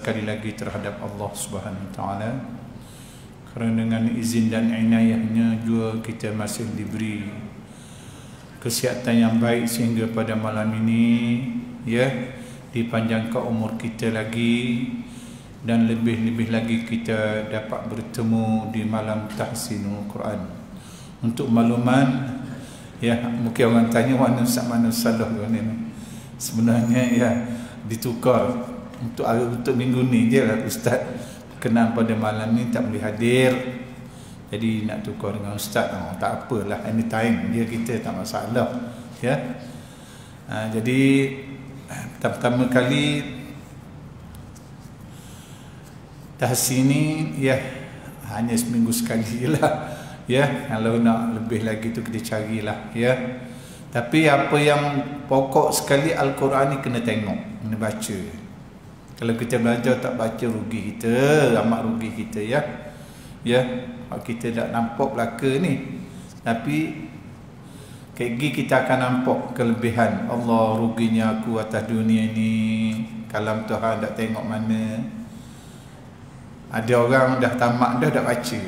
sekali lagi terhadap Allah Subhanahu Wa Taala, kerana dengan izin dan inayahnya juga kita masih diberi kesihatan yang baik sehingga pada malam ini dipanjangkan umur kita lagi, dan lebih-lebih lagi kita dapat bertemu di malam tahsinul Quran. Untuk makluman, mungkin orang tanya mana salah ni. Sebenarnya ditukar untuk minggu ni je lah Ustaz kenal pada malam ni tak boleh hadir, jadi nak tukar dengan Ustaz. Tak apalah, anytime dia, kita tak masalah jadi pertama kali tahsin ni hanya seminggu sekali je lah kalau nak lebih lagi tu kita carilah tapi apa yang pokok sekali, Al-Quran ni kena tengok, kena baca. Kalau kita belajar tak baca, rugi kita, amat rugi kita kita tak nampak belaka ni, tapi kita akan nampak kelebihan. Allah, ruginya aku atas dunia ni, kalam Tuhan tak tengok mana. Ada orang dah tamat dah baca,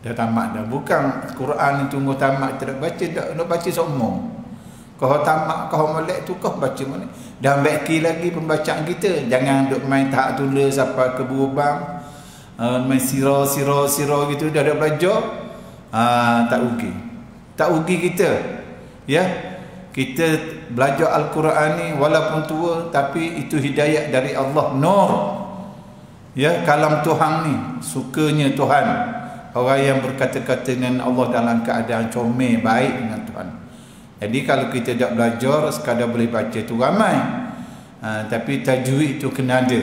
dah tamat dah, bukan Quran ni tunggu tamat kita dah baca, nak baca semua. Kau tamat, kau molek tu kau baca mana, dah baiki lagi pembacaan kita. Jangan duk main tak tulis apa ke berubang, main sira gitu, dah belajar tak rugi kita kita belajar Al-Quran ni walaupun tua, tapi itu hidayah dari Allah, nur kalam Tuhan ni, sukanya Tuhan. Orang yang berkata-kata dengan Allah dalam keadaan comel, baik dengan Tuhan. Jadi kalau kita tak belajar, sekadar boleh baca tu ramai, tapi tajwid tu kena ada.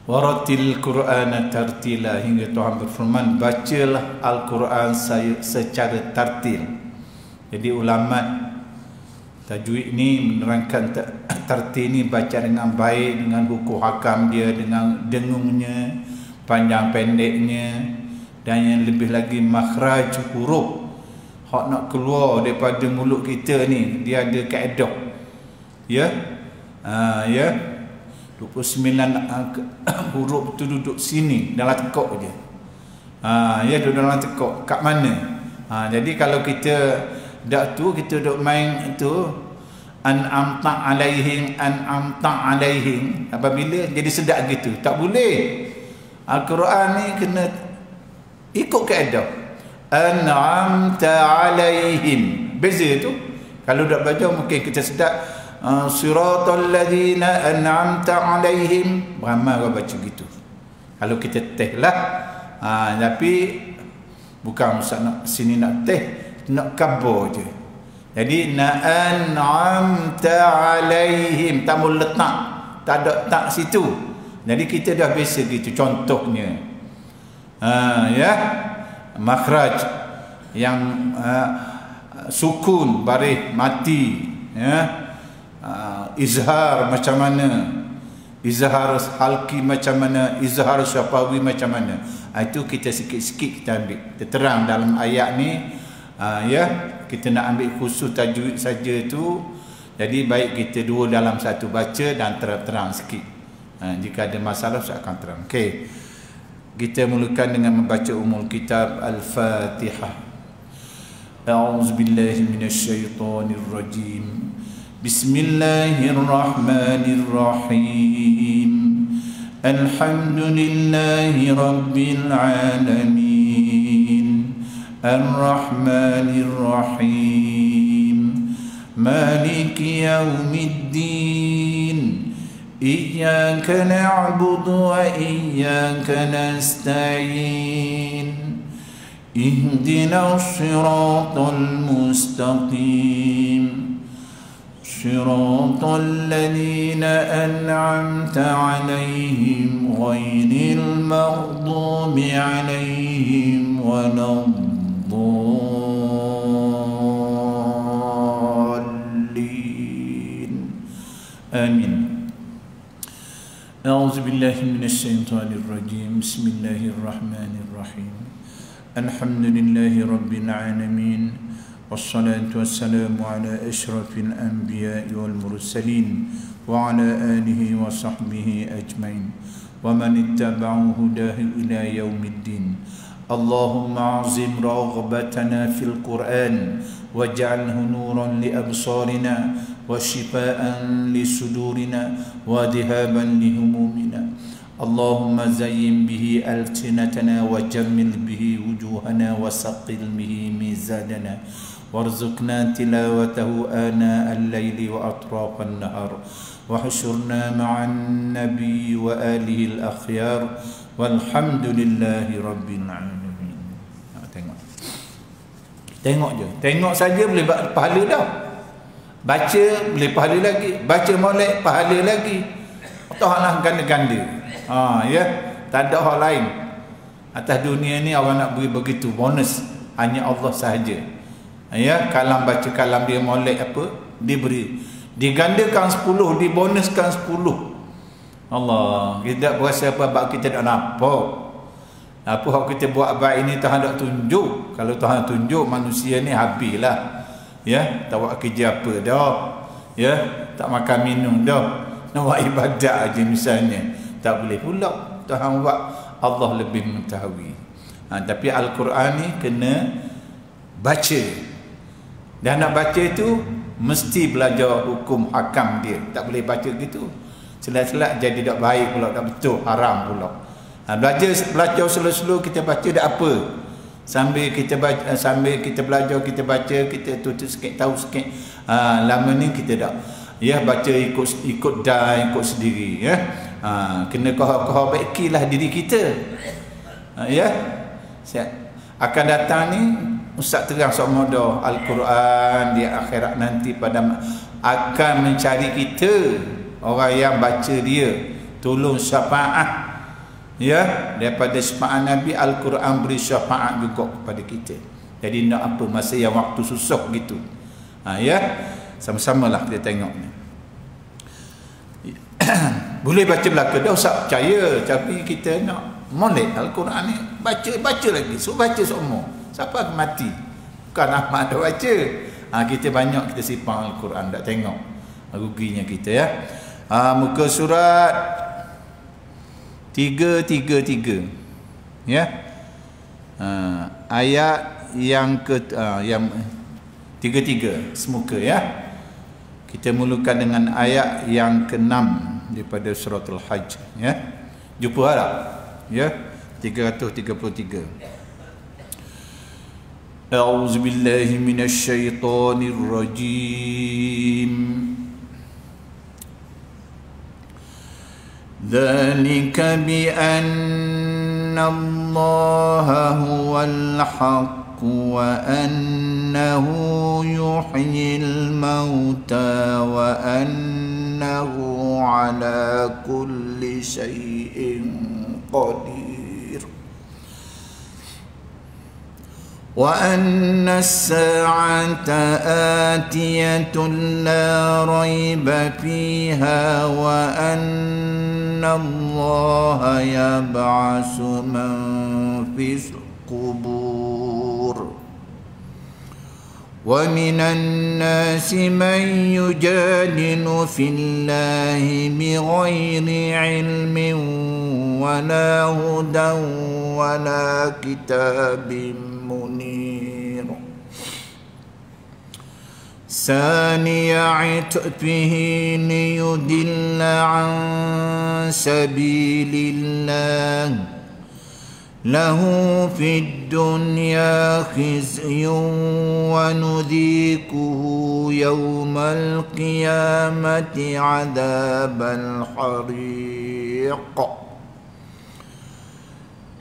Waratil Qur'ana tartila, hingga Tuhan berfirman, bacalah Al-Quran secara tartil. Jadi ulama tajwid ni menerangkan tartil ni baca dengan baik, dengan buku hakam dia, dengan dengungnya, panjang pendeknya, dan yang lebih lagi makhraj huruf hak nak keluar daripada mulut kita ni, dia ada kaedah 29 huruf tu duduk sini dalam tekuk je. Duduk dalam tekuk kat mana. Jadi kalau kita dak tu, kita duk main itu an'amta alaihim, apabila jadi sedap gitu, tak boleh. Al-Quran ni kena ikut kaedah. An'amta alaihim, beza tu. Kalau dak belajar mungkin kita sedap siratal ladzina an'amta alaihim, ramai orang baca gitu. Kalau kita teh lah, tapi bukan Ustaz nak sini nak teh, nak kabar je. Jadi an'amta alaihim, tak boleh letak, tak ada tak situ. Jadi kita dah biasa gitu. Contohnya makhraj yang sukun, baris mati, izhar macam mana, izhar halki macam mana, izhar syafawi macam mana. Itu kita sikit-sikit kita ambil, kita terang dalam ayat ni. Kita nak ambil khusus tajwid saja tu. Jadi baik kita dua dalam satu baca dan terang sikit. Jika ada masalah saya akan terang. Okey. Kita mulakan dengan membaca umul kitab Al-Fatihah. A'udzubillahi minasyaitonir rajim. Bismillahirrahmanirrahim. Alhamdulillahi rabbil alamin. Ar-Rahmanir-Rahim. Maliki yaumiddin. Iyyaka na'budu wa iyyaka nasta'in. Ihdinas siratal mustaqim. Siratal ladzina an'amta 'alaihim ghairil maghdubi 'alaihim waladdallin. Amin. A'udzu billahi minasy syaithanir rajim. Bismillahirrahmanirrahim. Alhamdulillahi rabbil alamin. والصلاة والسلام على أشرف الأنبياء والمرسلين وعلى آله وصحبه أجمعين ومن اتبعوا هداه إلى يوم الدين. اللهم أعظم رغبتنا في القرآن واجعله نورا لأبصارنا وشفاء لصدورنا وذهابا لهمومنا. اللهم زين به ألسنتنا وجمل به وجوهنا وثقل به ميزاننا وارزقنا تلاوته آناء الليل وأطراف النهار وحشرنا مع النبي وآله الأخيار والحمد لله رب العالمين. Tengok je. Tengok saja boleh pahala dah. Baca boleh pahala lagi. Baca molek pahala lagi. Taklah ganda-ganda. Ya, tak ada hal lain. Atas dunia ni orang nak beri begitu bonus hanya Allah sahaja. Ya, kalam baca kalam dia molek apa? Diberi. Digandakan 10, dibonuskan 10. Allah, kita tak berasa apa kita tak nampak. Apa hak kita buat baik ini Tuhan tak tunjuk. Kalau Tuhan tunjuk manusia ni habislah. Ya, tak buat kerja apa dah. Ya, tak makan minum dah. Nak buat ibadat aja misalnya. Tak boleh pula. Tuhan buat, Allah lebih mengetahui. Tapi Al-Quran ni kena baca. Dan nak baca itu mesti belajar hukum hakam dia. Tak boleh baca gitu. Selat-selat jadi tak baik pula, tak betul, haram pula. Belajar slow-slow kita baca tak apa. Sambil kita baca, sambil kita belajar, kita baca, kita tutup sikit, tahu sikit. Lama ni kita dah baca ikut dah, ikut sendiri ya. Kena kau baikilah diri kita. Ya. Akan datang ni Ustaz terang sama dah Al-Quran di akhirat nanti pada akan mencari kita orang yang baca dia, tolong syafaat. Ya, daripada syafaat Nabi, Al-Quran beri syafaat juga kepada kita. Jadi nak apa masa yang waktu susah gitu. Ya. Sama-samalah kita tengok ni. Boleh baca belaka dah Ustaz percaya, tapi kita nak molek Al-Quran ni baca lagi. So baca semua. Siapa akan mati? Bukan Ahmad dah baca. Kita banyak kita simpang Al-Quran tak tengok. Ruginya kita ya. Muka surat 333. Ya. Ayat yang yang 33 semuka ya. Kita mulakan dengan ayat yang ke-6 daripada surah Al-Hajj ya. Jumpa harap ya 333. A'udzu billahi minasy syaithanir rajim. Dzalika bi anna Allaha huwal haqq وأنه يحيي الموتى وأنه على كل شيء قدير وأن الساعة آتية لا ريب فيها وأن الله يبعث من في القبور ومن الناس من يجادل في الله بغير علم ولا هدى ولا كتاب منير ثاني عطفه ليضل عن سبيل الله له في الدنيا خزي ونذيقه يوم القيامة عذاب الحريق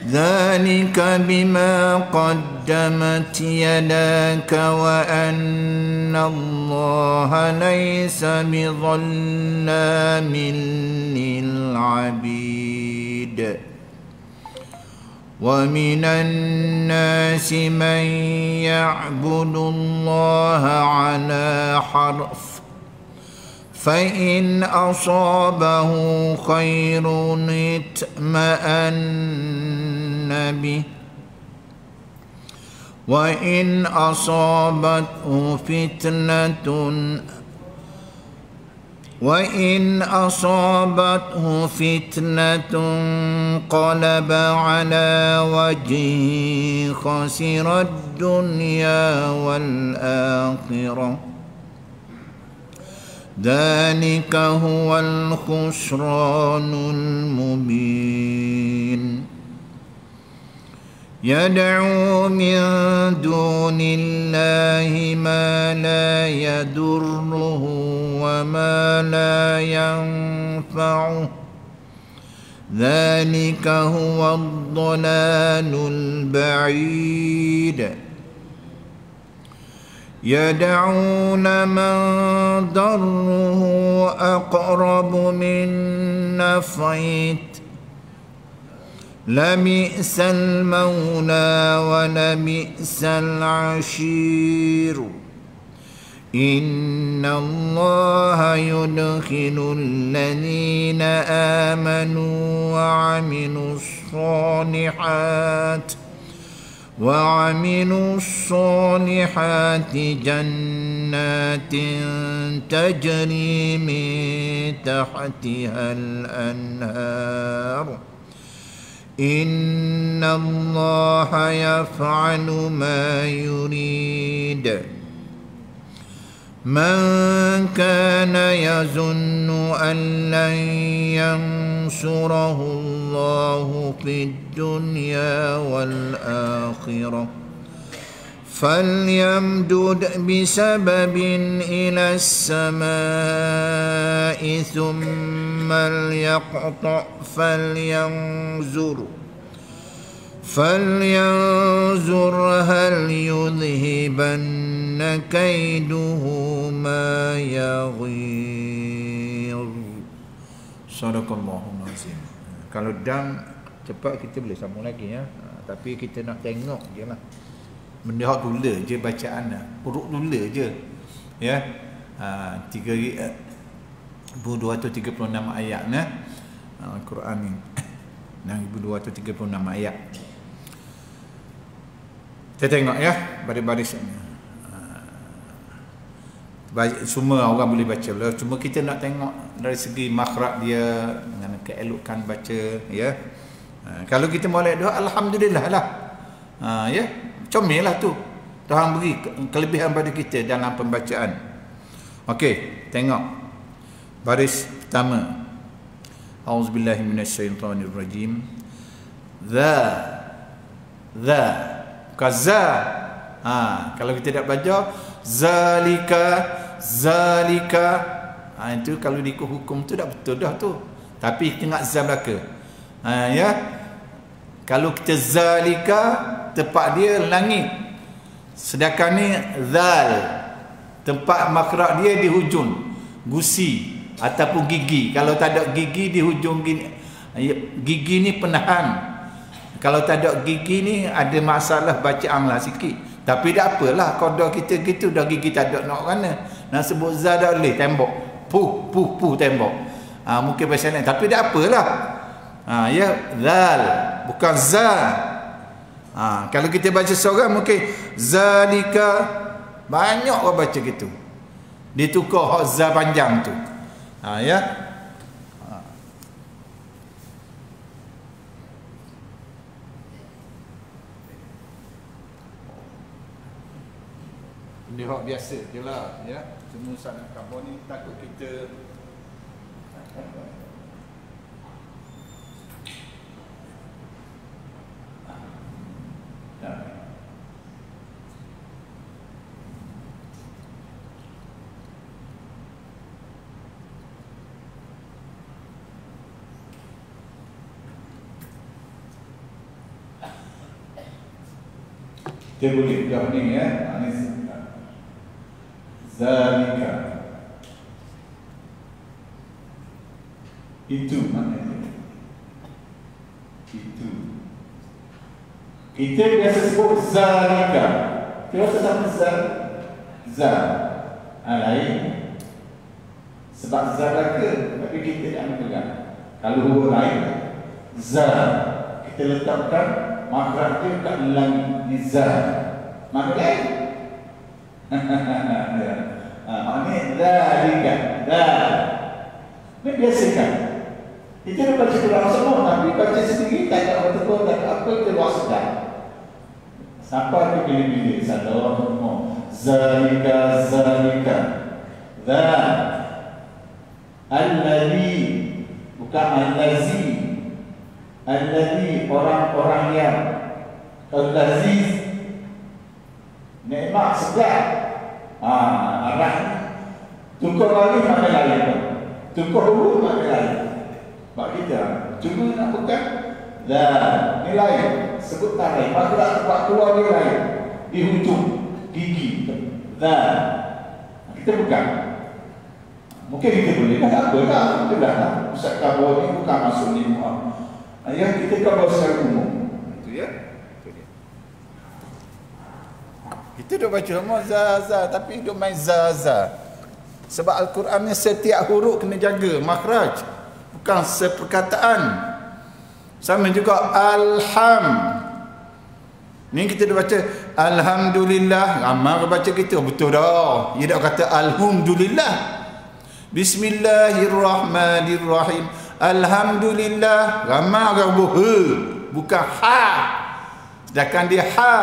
ذلك بما قدمت يداك وأن الله ليس بظلام للعبيد ومن الناس من يعبد الله على حرف فإن أصابه خير اطمأن به وإن أصابته فتنة انقلب على وجهه خسر الدنيا والآخرة ذلك هو الخسران المبين يدعو من دون الله ما لا يضره وما لا ينفعه ذلك هو الضلال البعيد يدعون من ضره أقرب من نفعه لبئس المولى ولبئس العشير إن الله يدخل الذين آمنوا وعملوا الصالحات جنات تجري من تحتها الأنهار إن الله يفعل ما يريد من كان يظن أن لن ينصره الله في الدنيا والآخرة فليمدد بسبب إلى السماء ثم ليقطع فلينظر هل يذهبن كيده ما يغيظ. Sadaqallahul azim. Kalau dam cepat kita boleh sambung lagi ya. Tapi kita nak tengok je lah. Benda hak dula je bacaan dah. Urut dula je. Ya. 3236 ayat nah. Al-Quran ni. 6236 ayat. Kita tengok ya baris-baris ni. Semua orang boleh baca lah. Cuma kita nak tengok dari segi makhraj dia dengan keelokan baca ya. Kalau kita molek doa alhamdulillah lah. Ya. Comel lah tu. Tuhan beri kelebihan pada kita dalam pembacaan. Okey, tengok. Baris pertama. Auzubillahi minasyaitonirrajim. Za. Kaza. Kalau kita tak baca zalika. Itu kalau diikut hukum tu dah betul dah tu. Tapi tengok za belaka. Ya. Kalau kita zalika, tempat dia langit. Sedangkan ni zal, tempat makhraj dia di hujung gusi ataupun gigi. Kalau tak ada gigi di hujung gigi ni penahan. Kalau tak ada gigi ni ada masalah bacaan lah sikit. Tapi tak apalah, qada kita gitu dah gigi tak ada nak mana. Nak sebut za dah boleh tembok. Puh tembok. Mungkin bahasa lain tapi tak apalah. Ya zal bukan za. Kalau kita baca seorang mungkin zalika, banyak orang baca gitu. Ditukar hak za panjang tu. Ya. Ini hak biasa je lah ya. Cuma sangat karbon ni takut kita dia boleh dah ni ya. Zalika. Itu maknanya. Itu. Kita biasa sebut zalika. Kita sama za. Lain. Sebab zalika tapi kita tak pegang. Kalau huruf lain za, kita letakkan makhraj dia kat langit ni za. Mana lain? Ya. Ini zalika. Ini biasa kan? Kita dah baca Quran semua, tapi baca sendiri tak ada apa betul, tak ada apa kita buat sedar. Sampai ke pilih-pilih satu orang zalika alladhi, bukan alladhi orang-orang yang al-aziz, nikmat sedar. Arah tukar lagi mana lain, tukar dulu mana lain. Bak kita cuma nak bukan dah nilai sebut tarik maka tak tempat keluar nilai di hujung gigi dah kita bukan mungkin kita boleh tak apa tak kita dah ustaz kabur ni bukan masuk ni yang kita kabur secara umum itu ya kita dah baca semua za tapi duk main za sebab Al-Quran ni setiap huruf kena jaga makhraj, bukan seperkataan. Sama juga alham. Ni kita dah baca alhamdulillah, ramai baca kita betul dah. Dia dah kata alhamdulillah. Bismillahirrahmanirrahim. Alhamdulillah, ramai orang bukan ha. Sedangkan dia ha.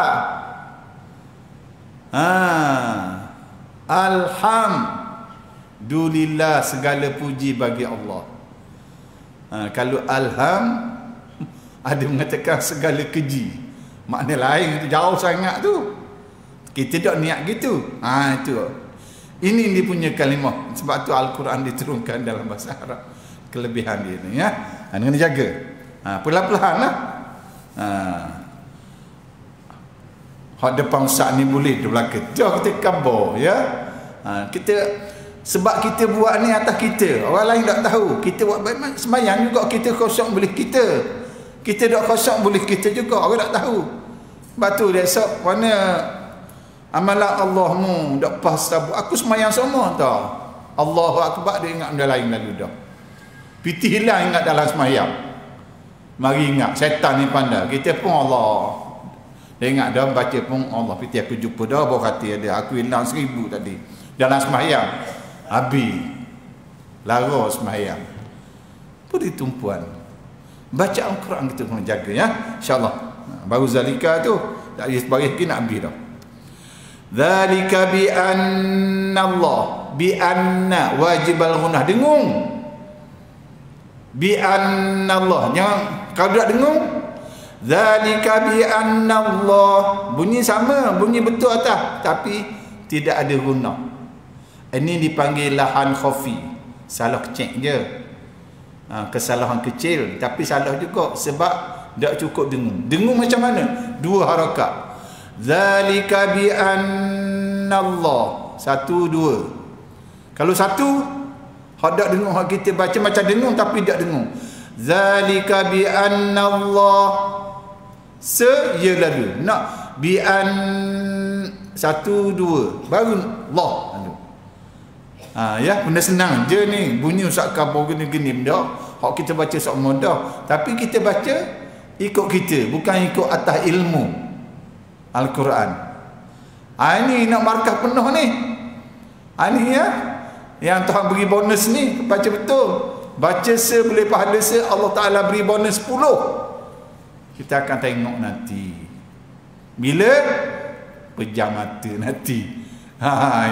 Alhamdulillah, segala puji bagi Allah. Kalau alham ada mengatakan segala keji, makna lain itu jauh sangat tu. Kita tak niat gitu. Itu. Ini dia punya kalimah. Sebab tu Al-Quran diturunkan dalam bahasa Arab. Kelebihan dia ni ya. Kena jaga. Perlahan-lahan lah. Hak depan ustaz ni boleh di belakang. Jom kita kabar ya. Kita sebab kita buat ni atas kita. Orang lain tak tahu. Kita buat sembahyang juga kita kosong boleh kita. Kita tak kosong boleh kita juga. Orang tak tahu. Sebab tu dia esok mana amalan Allahmu tak pas tabu. Aku sembahyang semua tau. Allahu Akbar dia ingat benda lain lalu dah. Piti hilang ingat dalam sembahyang. Mari ingat syaitan ni pandai. Kita pun Allah. Dia ingat dah baca pun Allah. Piti aku jumpa dah bawa kata ada. Aku hilang 1000 tadi. Dalam sembahyang. Habis. Lara sembahyang. Apa dia tumpuan? Baca Al-Quran kita kena jaga ya. InsyaAllah. Baru zalika tu. Tak ada sebagai lagi nak ambil dah. Zalika bi anna Allah. Bi anna wajib al-gunah. Dengung. Bi anna Allah. Jangan. Kalau tak dengung. Zalika bi anna Allah. Bunyi sama. Bunyi betul atas. Tapi tidak ada gunah. Ini dipanggil lahan khafi. Salah kecil je. Kesalahan kecil. Tapi salah juga. Sebab tak cukup dengung. Dengung macam mana? 2 harakat. Zalika bi anna Allah. 1, 2. Kalau 1, hak tak dengung. Hak kita baca macam dengung tapi tak dengung. Zalika bi anna Allah. Ya lalu. Nak bi an 1, 2. Baru Allah. Ya, benda senang je ni. Bunyi Ustaz Kabur gini-gini benda. Hak kita baca semua dah. Tapi kita baca ikut kita, bukan ikut atas ilmu Al-Quran. Ini nak markah penuh ni. Ini ya. Yang Tuhan beri bonus ni, baca betul. Baca boleh pahala Allah Ta'ala beri bonus 10. Kita akan tengok nanti. Bila? Pejam mata nanti.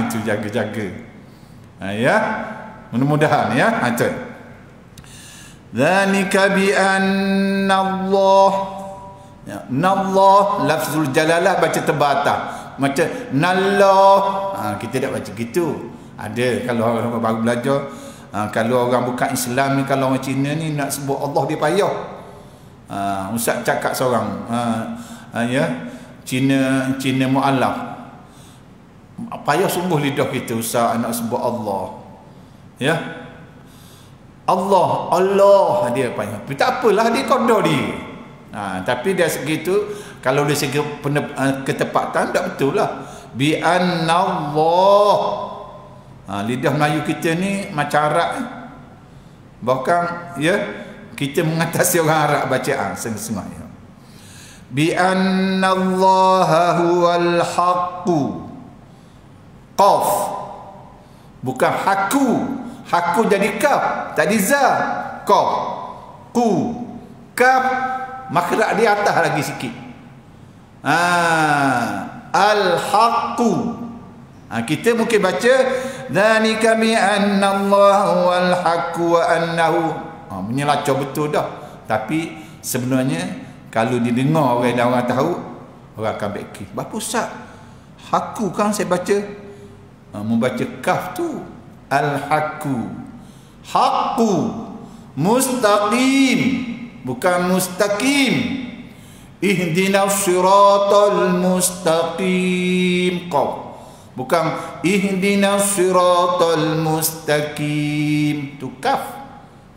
Itu jaga-jaga. Ya. Mudah-mudahan ya. Itu. Dzalika bi anna Allah. Ya, nallah lafzul jalalah baca terbata. Macam nallah. Kita tak baca gitu. Ada kalau orang baru belajar, kalau orang bukan Islam ni, kalau orang Cina ni nak sebut Allah dia payah. Ustaz cakap seorang ya, Cina mualaf. Payah sungguh lidah kita Ustaz nak sebut Allah. Ya. Allah dia payah. Tapi tak apalah dia qada dia. Tapi dia segitu kalau dia segi ketepatan tak betul lah. Bi annallah. Lidah Melayu kita ni macam Arab. Bahkan ya kita mengatasi orang Arab bacaan setengah-setengah ya. bi anna allaha huwal haqqu. Qaf bukan haku. Haku jadi kaf, tadi za. Qaf, qu, kaf, makhraj di atas lagi sikit. Al-haqqu. Kita mungkin baca dzalika bi anna allaha huwal haqqu wa annahu. Menyelacau betul dah. Tapi sebenarnya kalau didengar orang dan orang tahu, orang akan beki. Berapa Ustaz? Haqqu kan saya baca. Membaca kaf tu al-haqqu. Haqqu mustaqim, bukan mustaqim. Ihdinas siratal mustaqim. Qaf, bukan ihdinas siratal mustaqim. Tu kaf,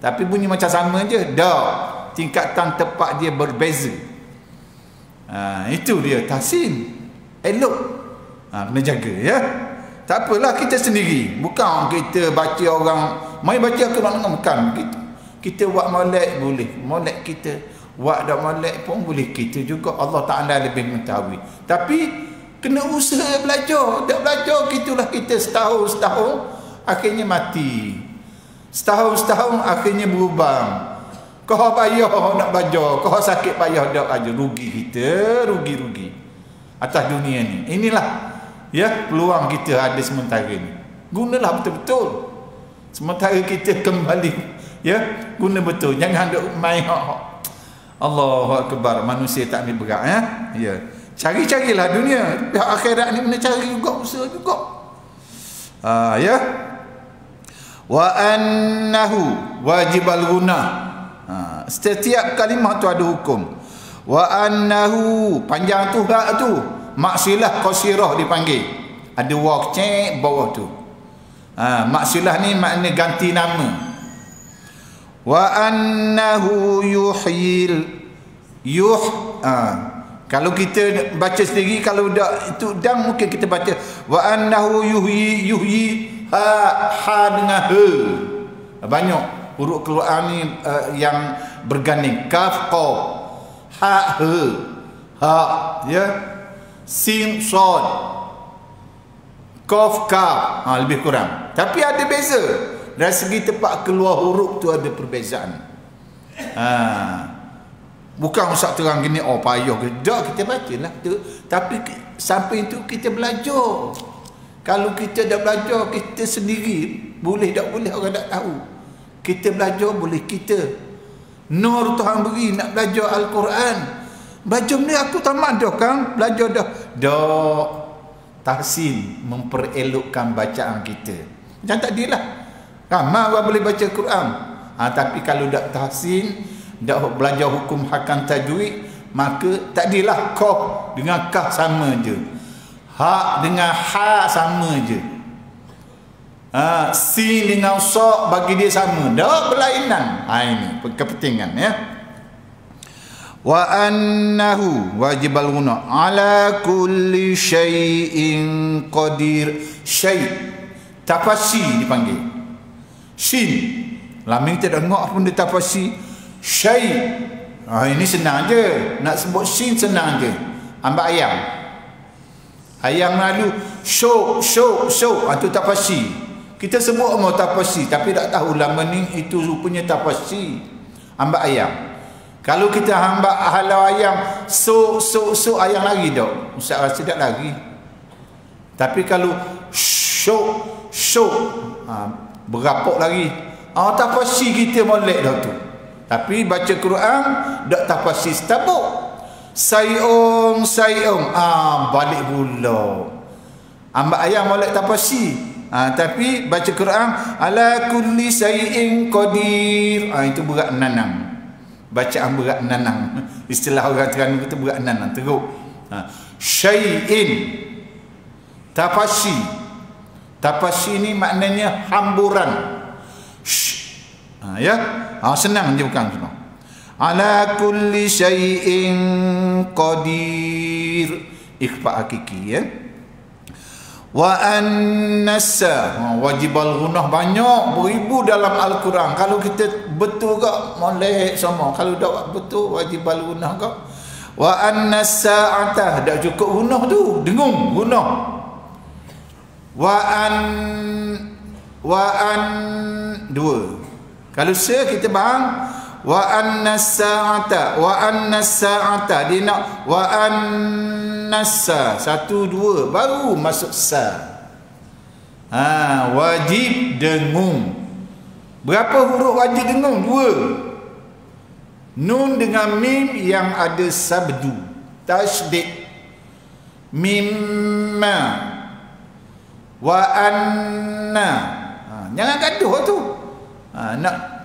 tapi bunyi macam sama je. Dah, tingkatan tepat dia berbeza. Itu dia tahsin. Elok. Kena jaga ya. Tak apalah kita sendiri. Bukan kita baca orang, mai baca ke mana bukan begitu. Kita buat molek boleh. Molek kita buat dak molek pun boleh. Kita juga Allah Taala lebih mengetahui. Tapi kena usaha belajar. Tak belajar gitulah kita setahun akhirnya mati. Setahun akhirnya berubah. Kau payah nak belajar, kau sakit payah dak aja, rugi kita, rugi atas dunia ni. Inilah ya peluang kita ada sementara ni. Gunalah betul-betul. Sementara kita kembali ya, guna betul. Jangan duk main hak. Allahu akbar, manusia tak ambil berat ya. Ya. Cari-carilah dunia. Pihak akhirat ni kena cari juga, usaha juga. Ya. Wa annahu wajibal gunah. Setiap kalimah tu ada hukum. Wa annahu, panjang tu hak tu. Maksilah qasirah dipanggil. Ada waw cek bawah tu. Maksilah ni makna ganti nama. Wa annahu kalau kita baca sendiri, kalau dak itu dang mungkin kita baca wa annahu yuhyi ha dengan ha. Banyak huruf Quran ni yang berganding. Kaf, qaf, ha, ha, ya. Sin, sod, qaf, kaf, lebih kurang. Tapi ada beza. Dari segi tempat keluar huruf tu ada perbezaan. Bukan Ustaz terang gini, payah ke. Tak, kita bacalah tu. Tapi sampai itu kita belajar. Kalau kita dah belajar, kita sendiri boleh tak boleh orang tak tahu. Kita belajar boleh kita. Nur Tuhan beri nak belajar Al-Quran. Belajar ni aku tamat dah kan, belajar dah. Dah tahsin, memperelokkan bacaan kita. Macam tadilah. Ramai orang boleh baca Quran. Tapi kalau dak tahsin, dak belajar hukum hakam tajwid, maka tadilah qaf dengan kaf sama je. Ha dengan ha sama je. Sin dengan sa bagi dia sama. Dak berlainan. Ini kepentingan ya. Wa annahu wajibal guna ala kulli syai'in qadir. Syai' tafasi dipanggil. Shin laming tidak ngok pun dia tafasi. Syai'. Ini senang je. Nak sebut shin senang je. Ambil ayam. Ayam lalu syuk itu tafasi. Kita sebut mau tafasi tapi tak tahu lama ni itu rupanya tafasi. Ambil ayam. Kalau kita hamba halau ayam, so ayam lagi dak. Ustaz rasa tak lagi. Tapi kalau syuk berapok lagi. Tafasi kita molek dah tu. Tapi baca Quran dak tafasi setabuk. Sayong balik pula. Ambil ayam molek tafasi. Tapi baca Quran ala kulli syai'in qadir. Itu berat nanang. Bacaan berat nanang. Istilah orang Terengganu kita berat nanang. Teruk. Syai'in. Tafasi. Tafasi ni maknanya hamburan. Ya. Senang je bukan senang. Ala kulli syai'in qadir. Ikhfa hakiki ya. Wa an-nasa, wajibal gunah banyak beribu dalam Al-Quran. Kalau kita betul ke molek sama, kalau tak betul wajibal gunah ke. Wa anna sa'ata, dak cukup gunah tu, dengung gunah. Wa an dua. Kalau kita faham wa anna sa'ata dia nak wa annasa, satu dua baru masuk sa. Wajib dengung. Berapa huruf wajib dengung? Dua. Nun dengan mim yang ada sabdu, tasydid. Mimma wa anna. Jangan gaduh tu.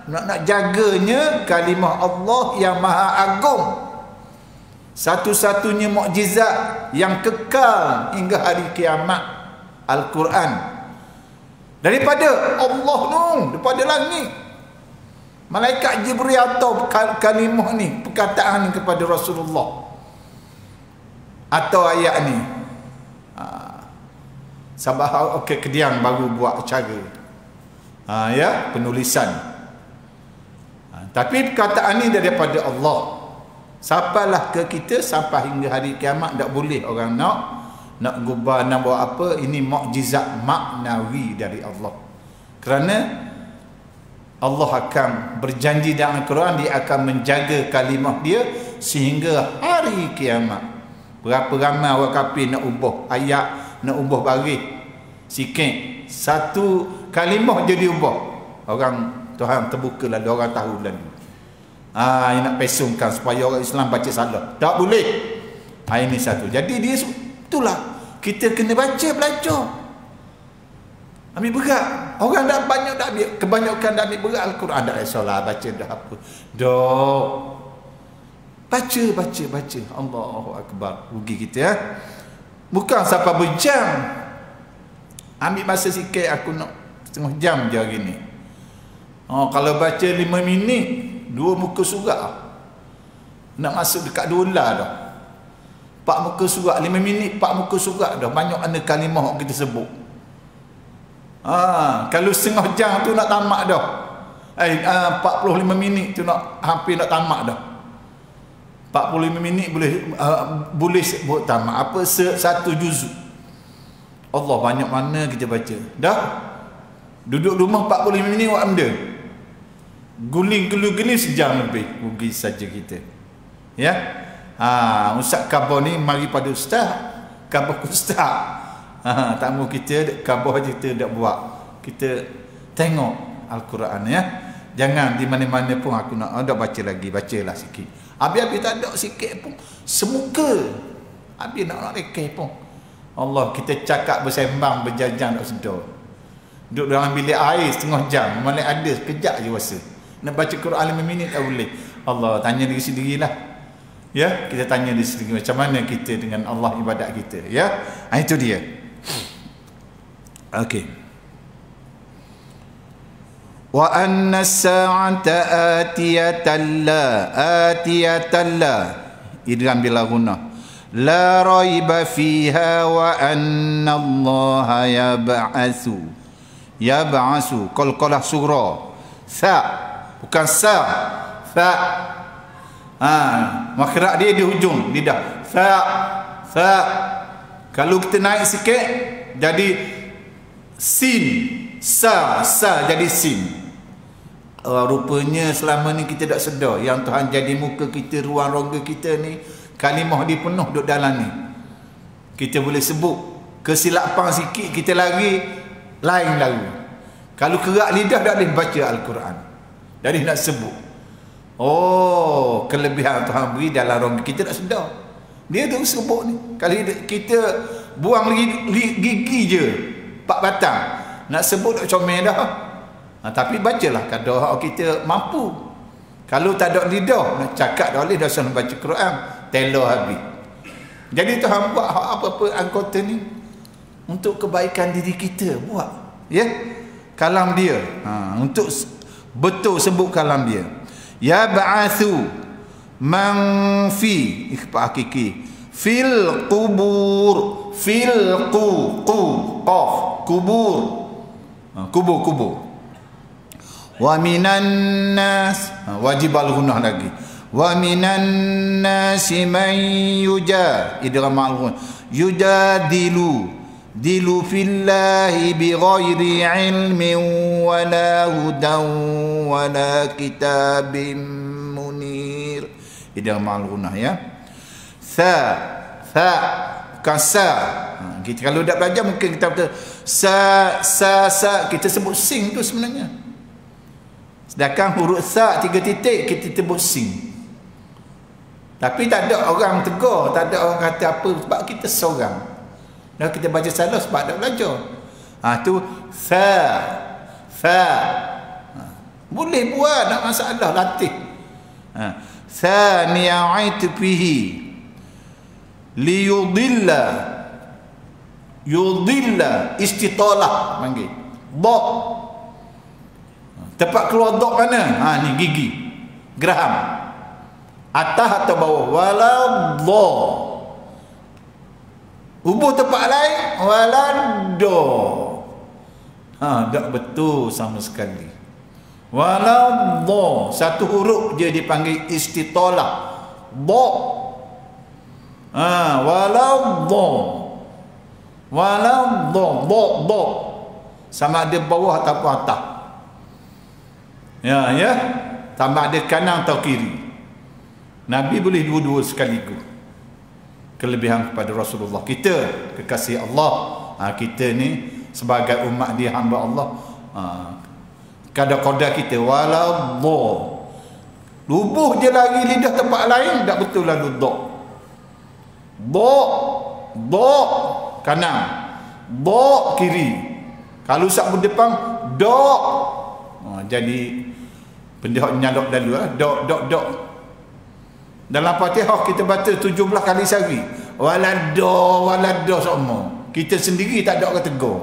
Nak jaganya kalimah Allah yang maha agung, satu-satunya mukjizat yang kekal hingga hari kiamat, Al-Quran. Daripada Allah daripada langit, malaikat Jibril atau kalimah ni, perkataan ni kepada Rasulullah atau ayat ni. Sabah kediang baru buat cara penulisan. Tapi perkataan ni daripada Allah. Sampailah ke kita sampai hingga hari kiamat. Tak boleh orang nak gubah, nak buat apa. Ini mukjizat maknawi dari Allah. Kerana Allah akan berjanji dalam Al-Quran, dia akan menjaga kalimah dia sehingga hari kiamat. Berapa ramai orang kafir nak ubah ayat, nak ubah baris sikit, satu kalimah jadi ubah. Orang Tuhan terbuka lah, orang tahu lalu. Yang nak pesongkan supaya orang Islam baca salah. Tak boleh. Ini satu. Jadi dia itulah, kita kena baca, belajar. Ambil berat. Orang dah banyak dah ambil, kebanyakan dah ambil berat Al-Quran. Tak kisahlah baca dah apa. Dah. Baca. Allahu Akbar. Rugi kita Bukan sampai berjam. Ambil masa sikit, aku nak setengah jam je hari ni. Kalau baca 5 minit 2 muka surat nak masuk dekat 2 dah. 4 muka surat 5 minit 4 muka surat dah. Banyak mana kalimah kita sebut. Kalau setengah jam tu nak tamat dah. 45 minit tu nak hampir nak tamat dah. 45 minit boleh sebut tamat. Apa satu juzuk. Allah, banyak mana kita baca. Dah duduk rumah 45 minit buat benda. Guling-guling sejam lebih rugi saja kita. Ustaz khabar ni mari pada ustaz, khabar ustaz. Tak mahu kita khabar je kita tak buat. Kita tengok Al-Quran Jangan di mana-mana pun aku nak baca lagi, bacalah sikit. Habis tak ada sikit pun semuka. Habis nak rekeh pun. Allah, kita cakap bersembang berjajang tak sedar. Duduk dalam bilik air setengah jam, malah ada sekejap je rasa. Nak baca Quran 5 minit tak boleh. Allah, tanya diri sendirilah. Kita tanya diri sendiri macam mana kita dengan Allah ibadat kita. Itu dia. Okey. Wa anna as-sa'ata atiyatan la idgham bila gunah. La raiba fiha wa anna Allah yab'asu qalqalah surah sa, bukan sa, fa. Makhraj dia di hujung lidah. Fa. Kalau kita naik sikit jadi sin. Sa jadi sin. Rupanya selama ni kita tak sedar yang Tuhan jadi muka kita, ruang rongga kita ni, kalimah dia penuh duduk dalam ni. Kita boleh sebut. Kesilapan sikit kita lari, lain lalu. Kalau kerak lidah tak boleh baca Al-Quran. Jadi nak sebut. Kelebihan Tuhan beri dalam rongga kita tak sedar. Dia tu sebut ni. Kalau kita buang gigi je 4 batang, nak sebut tak comel dah. Tapi bacalah kadar kita mampu. Kalau tak ada lidah nak cakap dah boleh, dah sana baca Quran telo habis. Jadi Tuhan buat apa-apa anggota ni untuk kebaikan diri kita, buat kalam dia untuk betul sebut kalam dia. Ya ba'athu man fi ikhfa hakiki fil qubur qaf kubur kubur wa minan nas wajib al-gunah lagi Wa minan nasi man idgham yujadilu fillahi bighairi ilmin wala hudan wala kitabim munir. Idgham al-ghunah ya. Fa bukan sa. Kita kalau dak belajar mungkin kita kata sa kita sebut sing tu sebenarnya. Sedangkan huruf sa 3 titik kita sebut sing. Tapi tak ada orang tegur, tak ada orang kata apa sebab kita seorang. Dan kita baca salah sebab tak belajar. Tu fa. Boleh buat, tak masalah, latih. Thani'at bihi liyudilla istitalah panggil. Dok. Tempat keluar dok mana? Ni gigi. Geraham. Atas atau bawah? Waladdo. Hubung tempat lain? Waladdo. Tak betul sama sekali. Waladdo. Satu huruf je dipanggil istitalah. Do. Waladdo. Do. Sama ada bawah ataupun atas. Ya. Sama ada kanan atau kiri. Nabi boleh dua-dua sekaligus. Kelebihan kepada Rasulullah. Kita kekasih Allah. Kita ni sebagai umat dia, hamba Allah. Kadar-kadar kita waladdo. Lubuh je lagi lidah tempat lain, tak betul lalu dok. Dok kanan. Dok kiri. Kalau sak berdepan dok. Jadi pendek nyalok dulu dok. Dalam Fatihah kita baca 17 kali sehari. Waladdo semua. Kita sendiri tak ada orang tegur.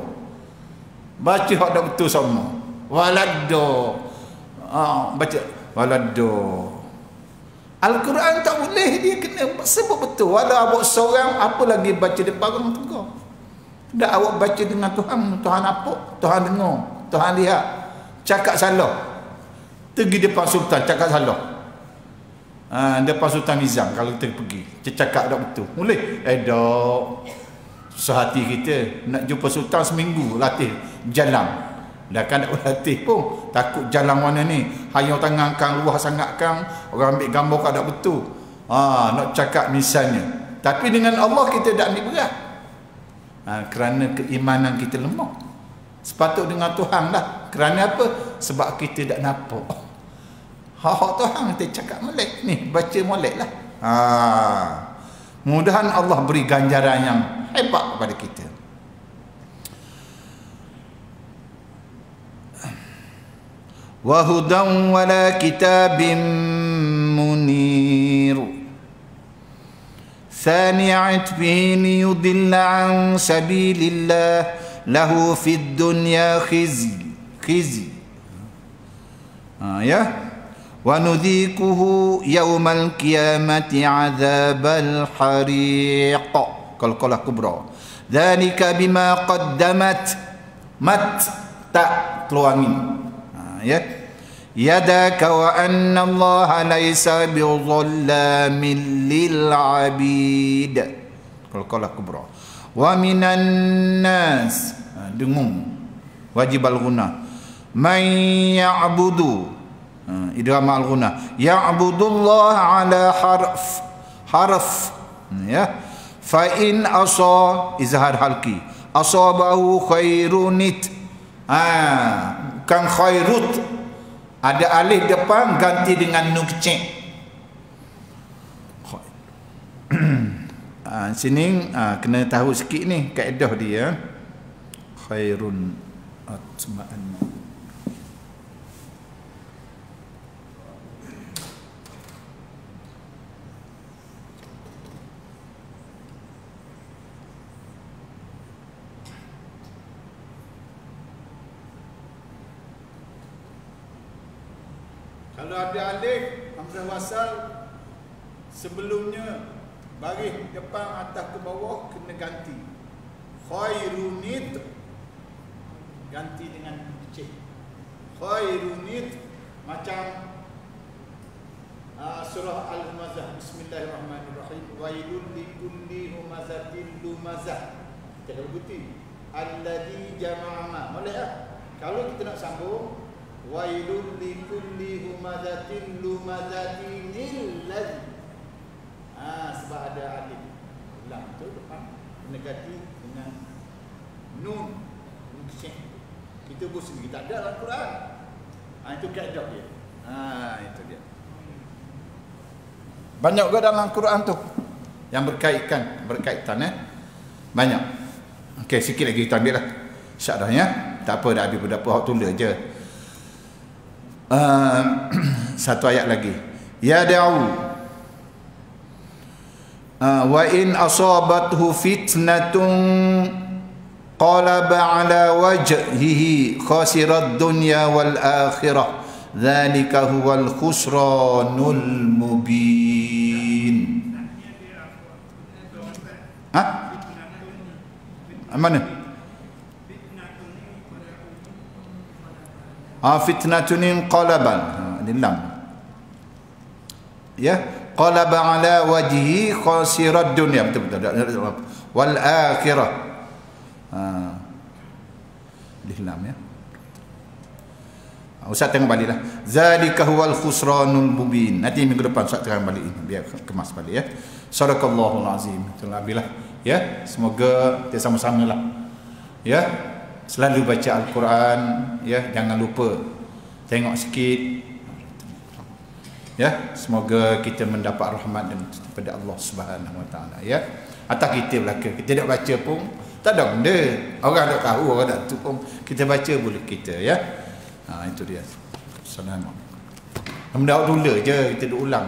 Baca hak tak betul semua. Waladdo. Baca waladdo. Al-Quran tak boleh, dia kena sebut betul. Walau awak seorang, apa lagi baca depan orang tegur. Tak awak baca dengan Tuhan. Tuhan apa? Tuhan dengar. Tuhan lihat. Cakap salah. Pergi depan sultan cakap salah. Depan Sultan Nizam kalau kita pergi cakap tak betul boleh dok sehati kita nak jumpa sultan seminggu latih jalan dah kan nak latih pun takut jalan mana ni hayang tangan kang luah sangat kang orang ambil gambar kau tak betul nak cakap misalnya tapi dengan Allah kita tak ambil berat kerana keimanan kita lemah sepatut dengan Tuhan lah kerana apa sebab kita tak nampak hak Tuhan kita cakap molek ni baca molek lah. Mudahan Allah beri ganjaran yang hebat kepada kita. Wa hudan wala kitabim munir. Thani'at bihi liyudilla an sabilillah lahu fid dunya khizy. Ya. Wa nudhikuhu yaumal qiyamati adzabal hariq. Qalqalah kubra. Dzalika bima qaddamat tak keluangin. Ya. Yadaka wa anna Allah laysa bizallamin lil abid. Qalqalah kubra. Wa minan nas dengung wajib al-ghunah man ya'budu idgham al-ghunah ya'budullah ala harf ya fa in izhar halqi asabahu khairunit kan khairut ada alif depan ganti dengan nun kecil sini kena tahu sikit ni kaedah dia khairun atma'an. Kalau ada alif hamzah wasal sebelumnya baris depan atas ke bawah kena ganti. Khairunit ganti dengan kecil. Khairunit macam surah Al-Humazah. Bismillahirrahmanirrahim. Wailul likulli humazatin lumazah. Kita kalau bukti alladzi jama'a ma. Boleh tak? Kalau kita nak sambung wailul likulli humazatin lumazatin illadzi. Sebab ada alif lam tu depan negatif dengan nun kecil. Kita buat sendiri, tak ada dalam Quran. Itu kaedah dia. Itu dia. Banyak juga dalam Quran tu yang berkaitan banyak. Okey, sikit lagi kita ambil lah. Syak dah ya. Tak apa, dah habis berapa hak tulis je. Satu ayat lagi. Ya da'u wa in asabathu fitnatun qalaba ala wajhihi khasirad dunya wal akhirah dzalika huwal khusranul mubin. Mana? Fitnatun qalaban. Lam. Ya, qalaba ala wajhi khasirad dunya, betul. Wal akhirah. Lam ya. Ustaz tengok baliklah. Zalika huwal khusranul mubin. Nanti minggu depan Ustaz tengok balik ini biar kemas balik ya. Sadaqallahul azim. Itulah abilah ya. Semoga kita sama-sama lah. Ya. Selalu baca Al-Quran ya, jangan lupa tengok sikit ya, semoga kita mendapat rahmat daripada Allah Subhanahu Wa Taala ya. Atas kita belaka, kita tak baca pun tak ada benda, orang tak tahu, orang tak tu pun kita baca boleh kita ya. Itu dia. Assalamualaikum. Benda tulis je, kita duk ulang.